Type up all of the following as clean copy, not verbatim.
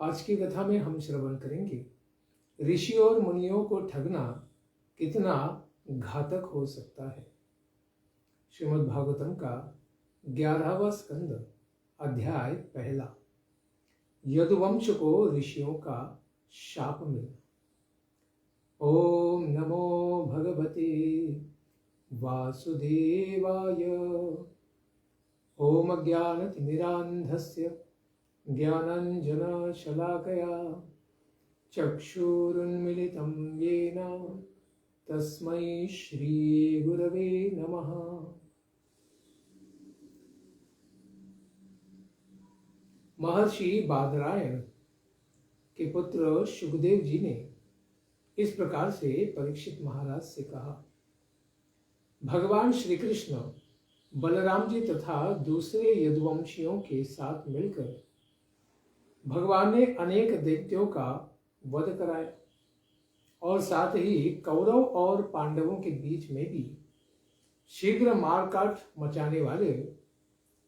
आज की कथा में हम श्रवण करेंगे ऋषि और मुनियों को ठगना कितना घातक हो सकता है। श्रीमद् भागवतम का 11वां स्कंद अध्याय 1। यदुवंश को ऋषियों का शाप मिलना। ओम नमो भगवते वासुदेवाय। ओम ज्ञानतिमिरान्धस्य ज्ञानाञ्जनशलाकया चक्षुरुन्मिलितं येन तस्मै श्रीगुरवे नमः। महर्षि बादरायण के पुत्र शुकदेव जी ने इस प्रकार से परीक्षित महाराज से कहा, भगवान श्री कृष्ण बलराम जी तथा दूसरे यदुवंशियों के साथ मिलकर भगवान ने अनेक दैत्यों का वध कराया और साथ ही कौरव और पांडवों के बीच में भी शीघ्र मारकाट मचाने वाले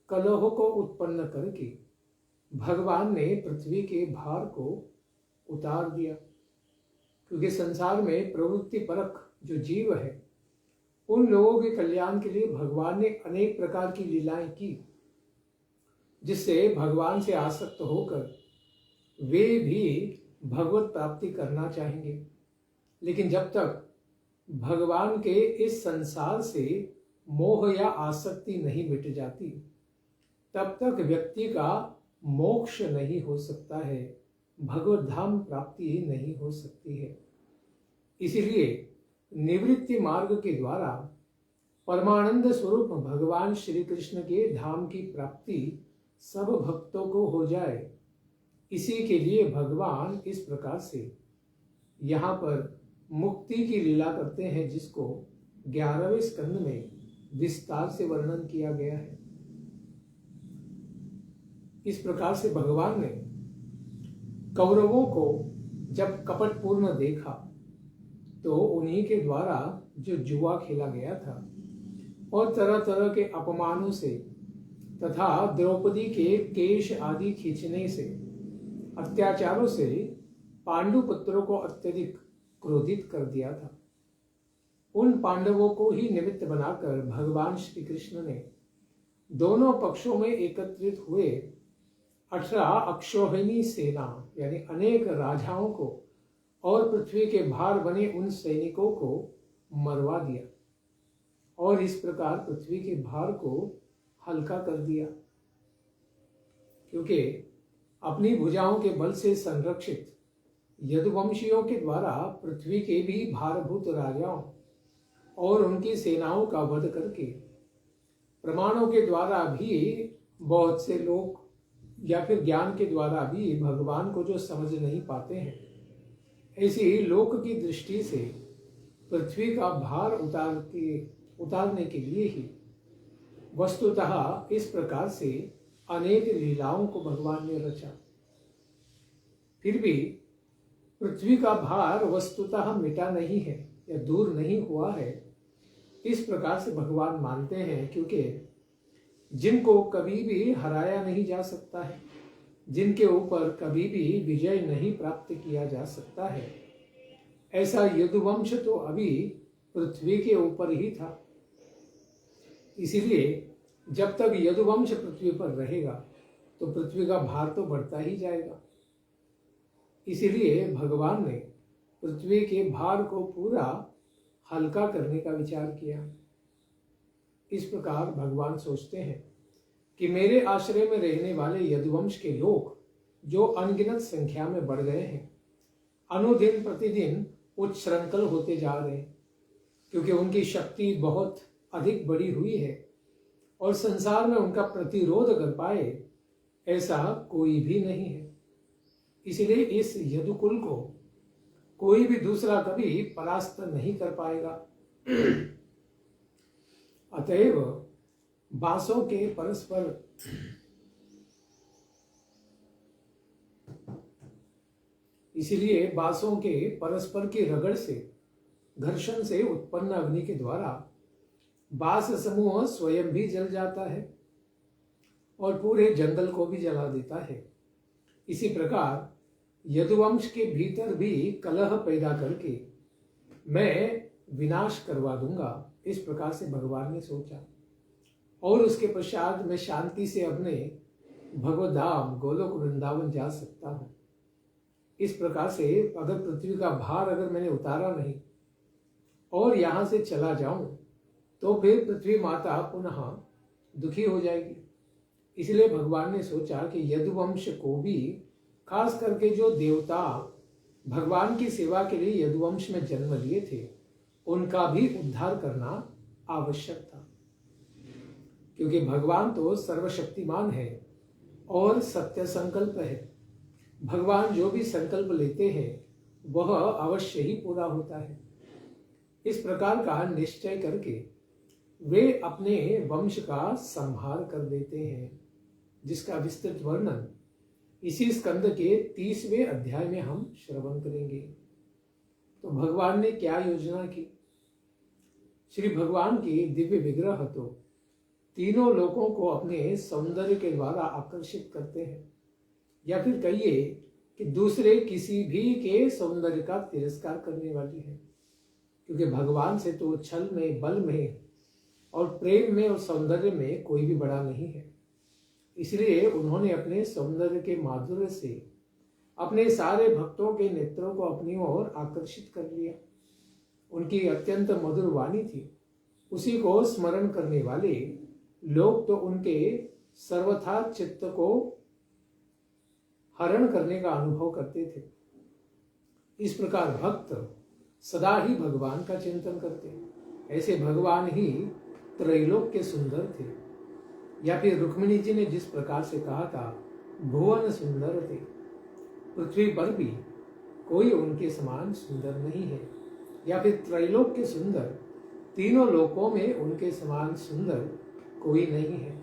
कलह को उत्पन्न करके भगवान ने पृथ्वी के भार को उतार दिया। क्योंकि संसार में प्रवृत्ति परक जो जीव है, उन लोगों के कल्याण के लिए भगवान ने अनेक प्रकार की लीलाएं की, जिससे भगवान से आसक्त होकर वे भी भगवत प्राप्ति करना चाहेंगे। लेकिन जब तक भगवान के इस संसार से मोह या आसक्ति नहीं मिट जाती, तब तक व्यक्ति का मोक्ष नहीं हो सकता है, भगवत धाम प्राप्ति नहीं हो सकती है। इसीलिए निवृत्ति मार्ग के द्वारा परमानंद स्वरूप भगवान श्री कृष्ण के धाम की प्राप्ति सब भक्तों को हो जाए, इसी के लिए भगवान इस प्रकार से यहाँ पर मुक्ति की लीला करते हैं, जिसको 11वें स्कंद में विस्तार से वर्णन किया गया है। इस प्रकार से भगवान ने कौरवों को जब कपटपूर्ण देखा, तो उन्हीं के द्वारा जो जुआ खेला गया था और तरह तरह के अपमानों से तथा द्रौपदी के केश आदि खींचने से, अत्याचारों से पांडु पुत्रों को अत्यधिक क्रोधित कर दिया था। उन पांडवों को ही निमित्त बनाकर भगवान श्री कृष्ण ने दोनों पक्षों में एकत्रित हुए 18 अक्षौहिणी सेना यानी अनेक राजाओं को और पृथ्वी के भार बने उन सैनिकों को मरवा दिया और इस प्रकार पृथ्वी के भार को हल्का कर दिया। क्योंकि अपनी भुजाओं के बल से संरक्षित यदुवंशियों के द्वारा पृथ्वी के भी भारभूत राजाओं और उनकी सेनाओं का वध करके प्रमाणों के द्वारा भी बहुत से लोग या फिर ज्ञान के द्वारा भी भगवान को जो समझ नहीं पाते हैं, ऐसी लोक की दृष्टि से पृथ्वी का भार उतारने के लिए ही वस्तुतः इस प्रकार से अनेक लीलाओं को भगवान ने रचा। फिर भी पृथ्वी का भार वस्तुतः मिटा नहीं है या दूर नहीं हुआ है, इस प्रकार से भगवान मानते हैं। क्योंकि जिनको कभी भी हराया नहीं जा सकता है, जिनके ऊपर कभी भी विजय नहीं प्राप्त किया जा सकता है, ऐसा यदुवंश तो अभी पृथ्वी के ऊपर ही था। इसीलिए जब तक यदुवंश पृथ्वी पर रहेगा तो पृथ्वी का भार तो बढ़ता ही जाएगा। इसीलिए भगवान ने पृथ्वी के भार को पूरा हल्का करने का विचार किया। इस प्रकार भगवान सोचते हैं कि मेरे आश्रय में रहने वाले यदुवंश के लोग जो अनगिनत संख्या में बढ़ गए हैं, अनुदिन प्रतिदिन उच्छृंखल होते जा रहे हैं, क्योंकि उनकी शक्ति बहुत अधिक बढ़ी हुई है और संसार में उनका प्रतिरोध कर पाए ऐसा कोई भी नहीं है। इसलिए इस यदुकुल को कोई भी दूसरा कभी परास्त नहीं कर पाएगा। अतएव बांसों के परस्पर इसलिए बांसों के परस्पर की रगड़ से, घर्षण से उत्पन्न अग्नि के द्वारा बांस समूह स्वयं भी जल जाता है और पूरे जंगल को भी जला देता है। इसी प्रकार यदुवंश के भीतर भी कलह पैदा करके मैं विनाश करवा दूंगा, इस प्रकार से भगवान ने सोचा। और उसके पश्चात मैं शांति से अपने भगवत धाम गोलोक वृंदावन जा सकता हूं। इस प्रकार से अगर पृथ्वी का भार अगर मैंने उतारा नहीं और यहां से चला जाऊं तो फिर पृथ्वी माता पुनः दुखी हो जाएगी। इसलिए भगवान ने सोचा कि यदुवंश को भी, खास करके जो देवता भगवान की सेवा के लिए यदुवंश में जन्म लिए थे, उनका भी उद्धार करना आवश्यक था। क्योंकि भगवान तो सर्वशक्तिमान है और सत्य संकल्प है। भगवान जो भी संकल्प लेते हैं वह अवश्य ही पूरा होता है। इस प्रकार का निश्चय करके वे अपने वंश का संहार कर देते हैं, जिसका विस्तृत वर्णन इसी स्कंद के 30वें अध्याय में हम श्रवण करेंगे। तो भगवान ने क्या योजना की? श्री भगवान के दिव्य विग्रह तो तीनों लोगों को अपने सौंदर्य के द्वारा आकर्षित करते हैं, या फिर कहिए कि दूसरे किसी भी के सौंदर्य का तिरस्कार करने वाली है। क्योंकि भगवान से तो छल में, बल में और प्रेम में और सौंदर्य में कोई भी बड़ा नहीं है। इसलिए उन्होंने अपने सौंदर्य के माधुर्य से अपने सारे भक्तों के नेत्रों को अपनी ओर आकर्षित कर लिया। उनकी अत्यंत मधुर वाणी थी, उसी को स्मरण करने वाले लोग तो उनके सर्वथा चित्त को हरण करने का अनुभव करते थे। इस प्रकार भक्त सदा ही भगवान का चिंतन करते। ऐसे भगवान ही त्रैलोक के सुंदर थे, या फिर रुक्मिणी जी ने जिस प्रकार से कहा था, भुवन सुंदर थे। पृथ्वी पर भी कोई उनके समान सुंदर नहीं है, या फिर त्रैलोक के सुंदर, तीनों लोकों में उनके समान सुंदर कोई नहीं है।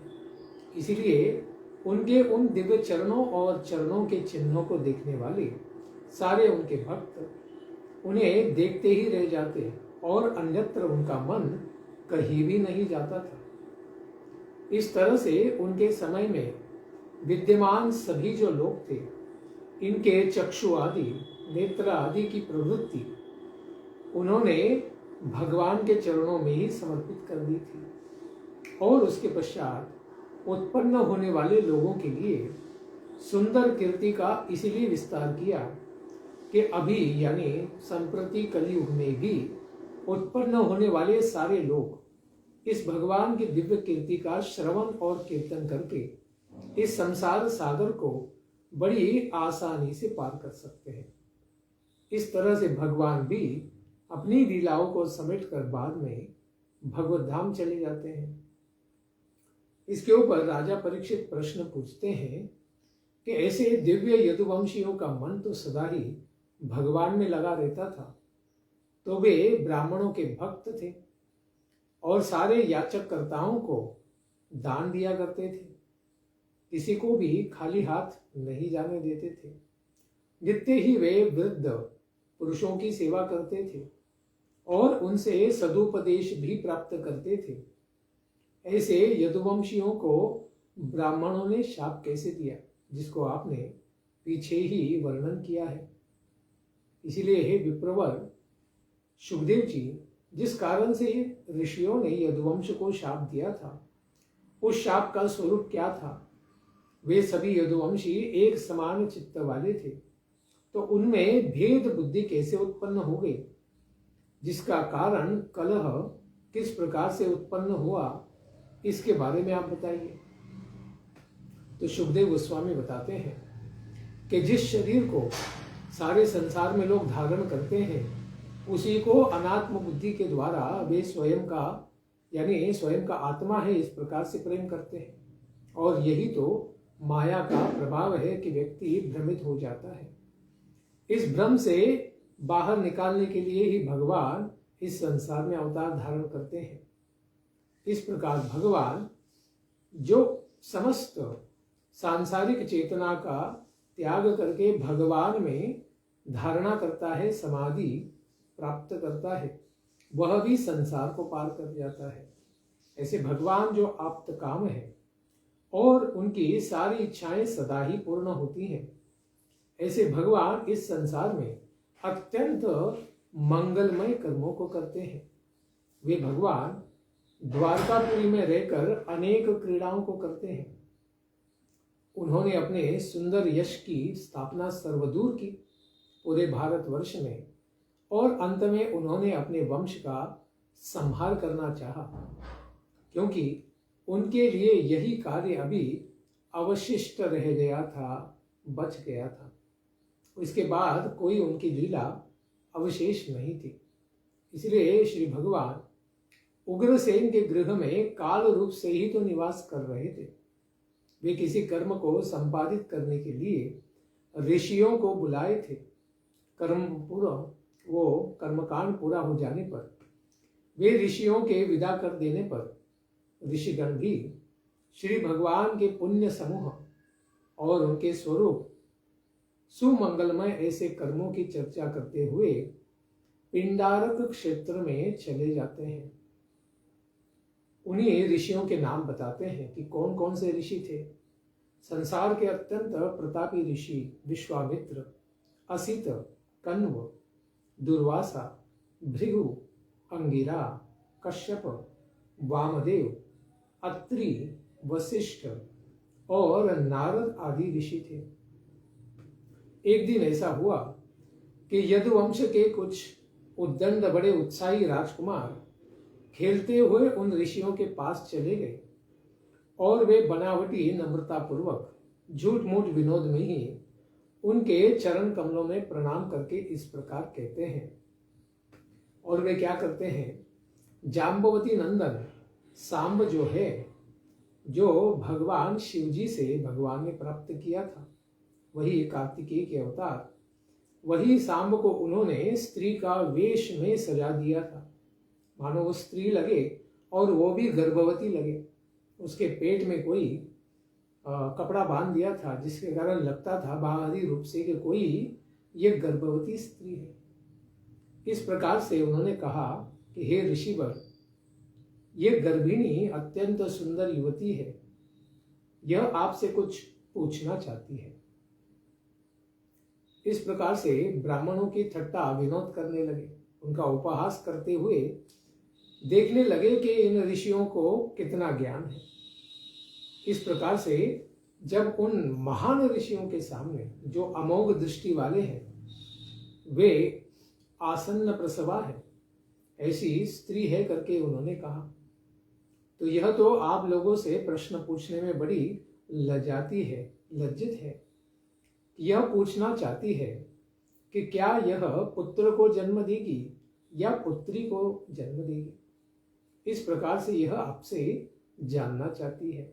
इसीलिए उनके उन दिव्य चरणों और चरणों के चिन्हों को देखने वाले सारे उनके भक्त उन्हें देखते ही रह जाते और अन्यत्र उनका मन कहीं भी नहीं जाता था। इस तरह से उनके समय में विद्यमान सभी जो लोग थे, इनके चक्षु आदि, नेत्र आदि की प्रवृत्ति उन्होंने भगवान के चरणों में ही समर्पित कर दी थी। और उसके पश्चात उत्पन्न होने वाले लोगों के लिए सुंदर कीर्ति का इसलिए विस्तार किया कि अभी यानी संप्रति कलयुग में भी उत्पन्न होने वाले सारे लोग इस भगवान की दिव्य कीर्ति का श्रवण और कीर्तन करके इस संसार सागर को बड़ी आसानी से पार कर सकते हैं। इस तरह से भगवान भी अपनी लीलाओं को समेटकर बाद में भगवत धाम चले जाते हैं। इसके ऊपर राजा परीक्षित प्रश्न पूछते हैं कि ऐसे दिव्य यदुवंशियों का मन तो सदा ही भगवान में लगा रहता था, तो वे ब्राह्मणों के भक्त थे और सारे याचक कर्ताओं को दान दिया करते थे, किसी को भी खाली हाथ नहीं जाने देते थे। नित्य ही वे वृद्ध पुरुषों की सेवा करते थे और उनसे सदुपदेश भी प्राप्त करते थे। ऐसे यदुवंशियों को ब्राह्मणों ने शाप कैसे दिया, जिसको आपने पीछे ही वर्णन किया है। इसीलिए हे विप्रवर सुखदेव जी, जिस कारण से ऋषियों ने यदुवंश को शाप दिया था, उस शाप का स्वरूप क्या था? वे सभी यदुवंशी एक समान चित्त वाले थे, तो उनमें भेद बुद्धि कैसे उत्पन्न हो गई, जिसका कारण कलह किस प्रकार से उत्पन्न हुआ, इसके बारे में आप बताइए। तो सुखदेव गोस्वामी बताते हैं कि जिस शरीर को सारे संसार में लोग धारण करते हैं, उसी को अनात्म बुद्धि के द्वारा वे स्वयं का यानी स्वयं का आत्मा है इस प्रकार से प्रेम करते हैं। और यही तो माया का प्रभाव है कि व्यक्ति भ्रमित हो जाता है। इस भ्रम से बाहर निकालने के लिए ही भगवान इस संसार में अवतार धारण करते हैं। इस प्रकार भगवान जो समस्त सांसारिक चेतना का त्याग करके भगवान में धारणा करता है, समाधि प्राप्त करता है, वह भी संसार को पार कर जाता है। ऐसे भगवान जो आप्त काम है और उनकी सारी इच्छाएं सदा ही पूर्ण होती हैं, ऐसे भगवान इस संसार में अत्यंत मंगलमय कर्मों को करते हैं। वे भगवान द्वारकापुरी में रहकर अनेक क्रीड़ाओं को करते हैं। उन्होंने अपने सुंदर यश की स्थापना सर्वदूर की, पूरे भारतवर्ष में, और अंत में उन्होंने अपने वंश का संहार करना चाहा, क्योंकि उनके लिए यही कार्य अभी अवशिष्ट रह गया था, बच गया था। इसके बाद कोई उनकी लीला अवशेष नहीं थी। इसलिए श्री भगवान उग्रसेन के गृह में काल रूप से ही तो निवास कर रहे थे। वे किसी कर्म को संपादित करने के लिए ऋषियों को बुलाए थे। कर्मकांड पूरा हो जाने पर, वे ऋषियों के विदा कर देने पर ऋषिगण भी श्री भगवान के पुण्य समूह और उनके स्वरूप सुमंगलमय ऐसे कर्मों की चर्चा करते हुए पिंडारक क्षेत्र में चले जाते हैं। उन्हीं ऋषियों के नाम बताते हैं कि कौन कौन से ऋषि थे। संसार के अत्यंत प्रतापी ऋषि विश्वामित्र, असित, कण्व, दुर्वासा, भृगु, अंगिरा, कश्यप, वामदेव, अत्रि, वशिष्ठ और नारद आदि ऋषि थे। एक दिन ऐसा हुआ कि यदुवंश के कुछ उद्दंड बड़े उत्साही राजकुमार खेलते हुए उन ऋषियों के पास चले गए और वे बनावटी नम्रता पूर्वक झूठ मूठ विनोद में ही उनके चरण कमलों में प्रणाम करके इस प्रकार कहते हैं। और वे क्या करते हैं? जाम्बवती नंदन सांब जो है, जो भगवान शिवजी से भगवान ने प्राप्त किया था, वही कार्तिकेय के अवतार, वही सांब को उन्होंने स्त्री का वेश में सजा दिया था, मानो वो स्त्री लगे और वो भी गर्भवती लगे। उसके पेट में कोई कपड़ा बांध दिया था, जिसके कारण लगता था बाहरी रूप से कि कोई ये गर्भवती स्त्री है। इस प्रकार से उन्होंने कहा कि हे ऋषिवर, ये गर्भिणी अत्यंत सुंदर युवती है, यह आपसे कुछ पूछना चाहती है। इस प्रकार से ब्राह्मणों की ठट्टा विनोद करने लगे, उनका उपहास करते हुए देखने लगे कि इन ऋषियों को कितना ज्ञान है। इस प्रकार से जब उन महान ऋषियों के सामने, जो अमोघ दृष्टि वाले हैं, वे आसन्न प्रसवा है, ऐसी स्त्री है करके उन्होंने कहा, तो यह तो आप लोगों से प्रश्न पूछने में बड़ी लज्जाती है, लज्जित है। यह पूछना चाहती है कि क्या यह पुत्र को जन्म देगी या पुत्री को जन्म देगी। इस प्रकार से यह आपसे जानना चाहती है।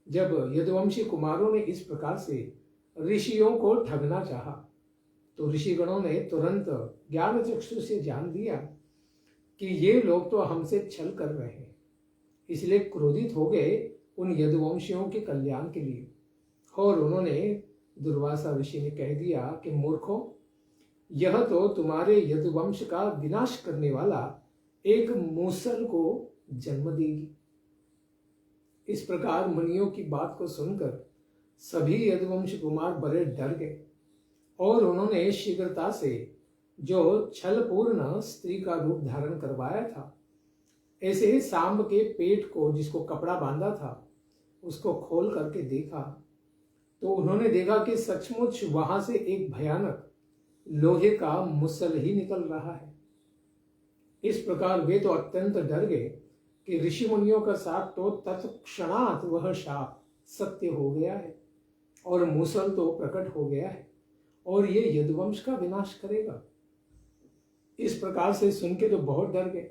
जब यदुवंशी कुमारों ने इस प्रकार से ऋषियों को ठगना चाहा, तो ऋषिगणों ने तुरंत ज्ञान चक्षु से जान दिया कि ये लोग तो हमसे छल कर रहे हैं। इसलिए क्रोधित हो गए उन यदुवंशियों के कल्याण के लिए, और उन्होंने दुर्वासा ऋषि ने कह दिया कि मूर्खों, यह तो तुम्हारे यदुवंश का विनाश करने वाला एक मूसल को जन्म देगी। इस प्रकार मुनियों की बात को सुनकर सभी यदुवंश कुमार बड़े डर गए और उन्होंने शीघ्रता से जो छलपूर्ण स्त्री का रूप धारण करवाया था, ऐसे सांब के पेट को, जिसको कपड़ा बांधा था, उसको खोल करके देखा, तो उन्होंने देखा कि सचमुच वहां से एक भयानक लोहे का मुसल ही निकल रहा है। इस प्रकार वे तो अत्यंत डर गए कि ऋषि मुनियों का साथ तो तत्क्षणात वह शाप सत्य हो गया है और मुसल तो प्रकट हो गया है और ये यदुवंश का विनाश करेगा। इस प्रकार से सुन के तो बहुत डर गए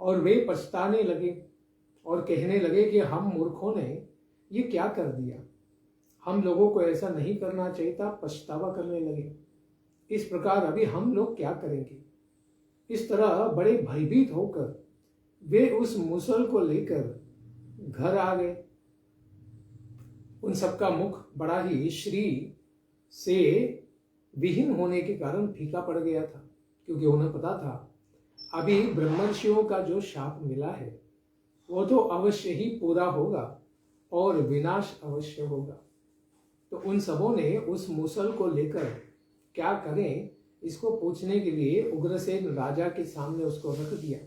और वे पछताने लगे और कहने लगे कि हम मूर्खों ने ये क्या कर दिया, हम लोगों को ऐसा नहीं करना चाहिए था। पछतावा करने लगे। इस प्रकार अभी हम लोग क्या करेंगे। इस तरह बड़े भयभीत होकर वे उस मुसल को लेकर घर आ गए। उन सबका मुख बड़ा ही श्री से विहीन होने के कारण फीका पड़ गया था, क्योंकि उन्हें पता था अभी ब्रह्मर्षियों का जो शाप मिला है वो तो अवश्य ही पूरा होगा और विनाश अवश्य होगा। तो उन सबों ने उस मूसल को लेकर क्या करें इसको पूछने के लिए उग्रसेन राजा के सामने उसको रख दिया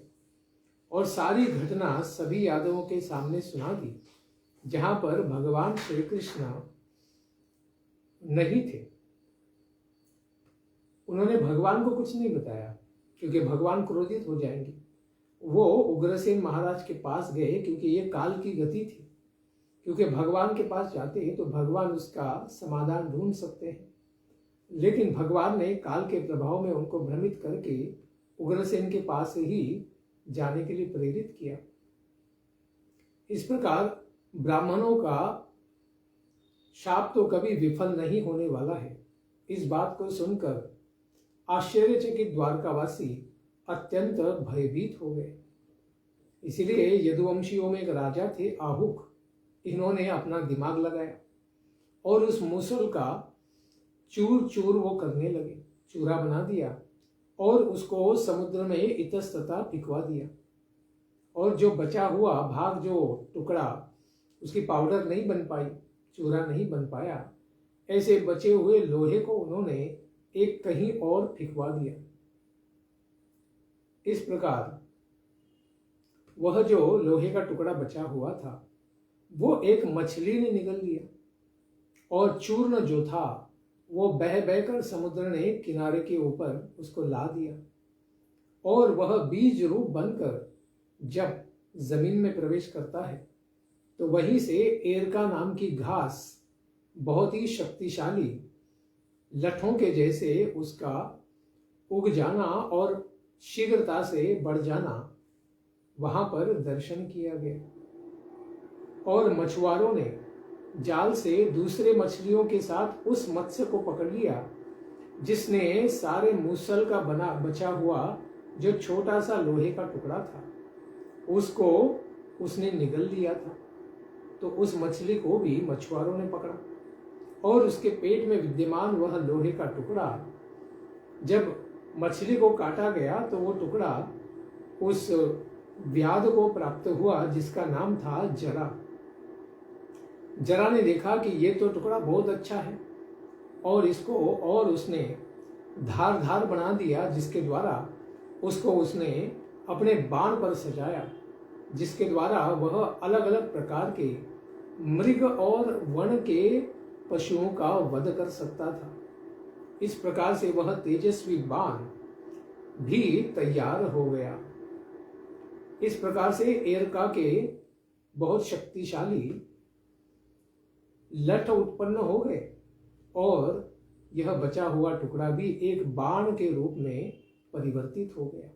और सारी घटना सभी यादवों के सामने सुना दी, जहां पर भगवान श्री कृष्ण नहीं थे। उन्होंने भगवान को कुछ नहीं बताया क्योंकि भगवान क्रोधित हो जाएंगे। वो उग्रसेन महाराज के पास गए क्योंकि ये काल की गति थी, क्योंकि भगवान के पास जाते तो भगवान उसका समाधान ढूंढ सकते हैं, लेकिन भगवान ने काल के प्रभाव में उनको भ्रमित करके उग्रसेन के पास ही जाने के लिए प्रेरित किया। इस प्रकार ब्राह्मणों का शाप तो कभी विफल नहीं होने वाला है। इस बात को सुनकर आश्चर्यचकित द्वारकावासी अत्यंत भयभीत हो गए। इसलिए यदुवंशियों में एक राजा थे आहुक, इन्होंने अपना दिमाग लगाया और उस मूसल का चूर चूर वो करने लगे, चूरा बना दिया और उसको समुद्र में इतस्ततः फिकवा दिया। और जो बचा हुआ भाग, जो टुकड़ा, उसकी पाउडर नहीं बन पाई, चूरा नहीं बन पाया, ऐसे बचे हुए लोहे को उन्होंने एक कहीं और फिकवा दिया। इस प्रकार वह जो लोहे का टुकड़ा बचा हुआ था वो एक मछली ने निगल लिया और चूर्ण जो था वो बह बहकर समुद्र ने किनारे के ऊपर उसको ला दिया और वह बीज रूप बनकर जब जमीन में प्रवेश करता है तो वहीं से एरका नाम की घास बहुत ही शक्तिशाली लठों के जैसे उसका उग जाना और शीघ्रता से बढ़ जाना वहां पर दर्शन किया गया। और मछुआरों ने जाल से दूसरे मछलियों के साथ उस मत्स्य को पकड़ लिया जिसने सारे मूसल का बचा हुआ जो छोटा सा लोहे का टुकड़ा था उसको उसने निगल लिया था। तो उस मछली को भी मछुआरों ने पकड़ा और उसके पेट में विद्यमान वह लोहे का टुकड़ा जब मछली को काटा गया तो वो टुकड़ा उस व्याध को प्राप्त हुआ जिसका नाम था जरा। जरा ने देखा कि ये तो टुकड़ा बहुत अच्छा है और इसको और उसने धार धार बना दिया, जिसके द्वारा उसको उसने अपने बाण पर सजाया, जिसके द्वारा वह अलग अलग प्रकार के मृग और वन के पशुओं का वध कर सकता था। इस प्रकार से वह तेजस्वी बाण भी तैयार हो गया। इस प्रकार से एरका के बहुत शक्तिशाली लठ उत्पन्न हो गए और यह बचा हुआ टुकड़ा भी एक बाण के रूप में परिवर्तित हो गया।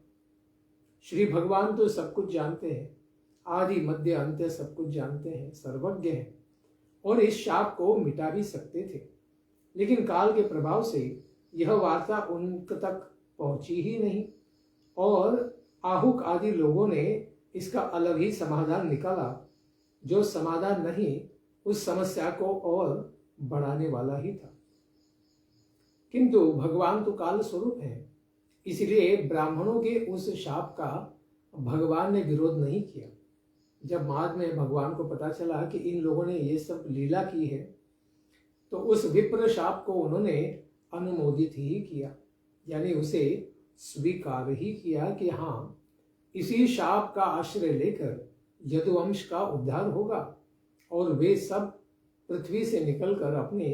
श्री भगवान तो सब कुछ जानते हैं, आदि मध्य अंत्य सब कुछ जानते हैं, सर्वज्ञ हैं और इस शाप को मिटा भी सकते थे, लेकिन काल के प्रभाव से यह वार्ता उन तक पहुंची ही नहीं और आहुक आदि लोगों ने इसका अलग ही समाधान निकाला, जो समाधान नहीं उस समस्या को और बढ़ाने वाला ही था। किंतु भगवान तो काल स्वरूप है, इसलिए ब्राह्मणों के उस शाप का भगवान ने विरोध नहीं किया। जब बाद में भगवान को पता चला कि इन लोगों ने ये सब लीला की है तो उस विप्र शाप को उन्होंने अनुमोदित ही किया, यानी उसे स्वीकार ही किया कि हाँ, इसी शाप का आश्रय लेकर यदुवंश का उद्धार होगा और वे सब पृथ्वी से निकलकर अपने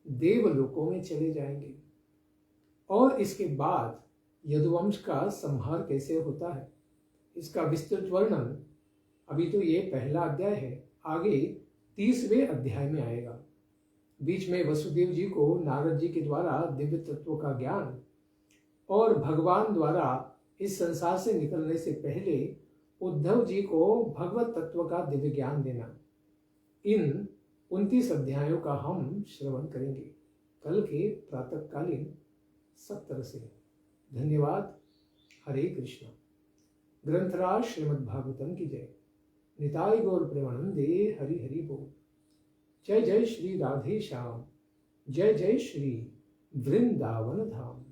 देवलोकों में चले जाएंगे। और इसके बाद यदुवंश का संहार कैसे होता है इसका विस्तृत वर्णन अभी तो ये पहला अध्याय है, आगे 30वें अध्याय में आएगा। बीच में वसुदेव जी को नारद जी के द्वारा दिव्य तत्व का ज्ञान और भगवान द्वारा इस संसार से निकलने से पहले उद्धव जी को भगवत तत्व का दिव्य ज्ञान देना, इन 29 अध्यायों का हम श्रवण करेंगे कल के प्रातःकालीन सत्र से। धन्यवाद। हरे कृष्णा। ग्रंथराज श्रीमद् भागवतम की जय। निताय गौर प्रेमानंदे। हरि हरि बोल। जय जय श्री राधे श्याम। जय जय श्री वृंदावन धाम।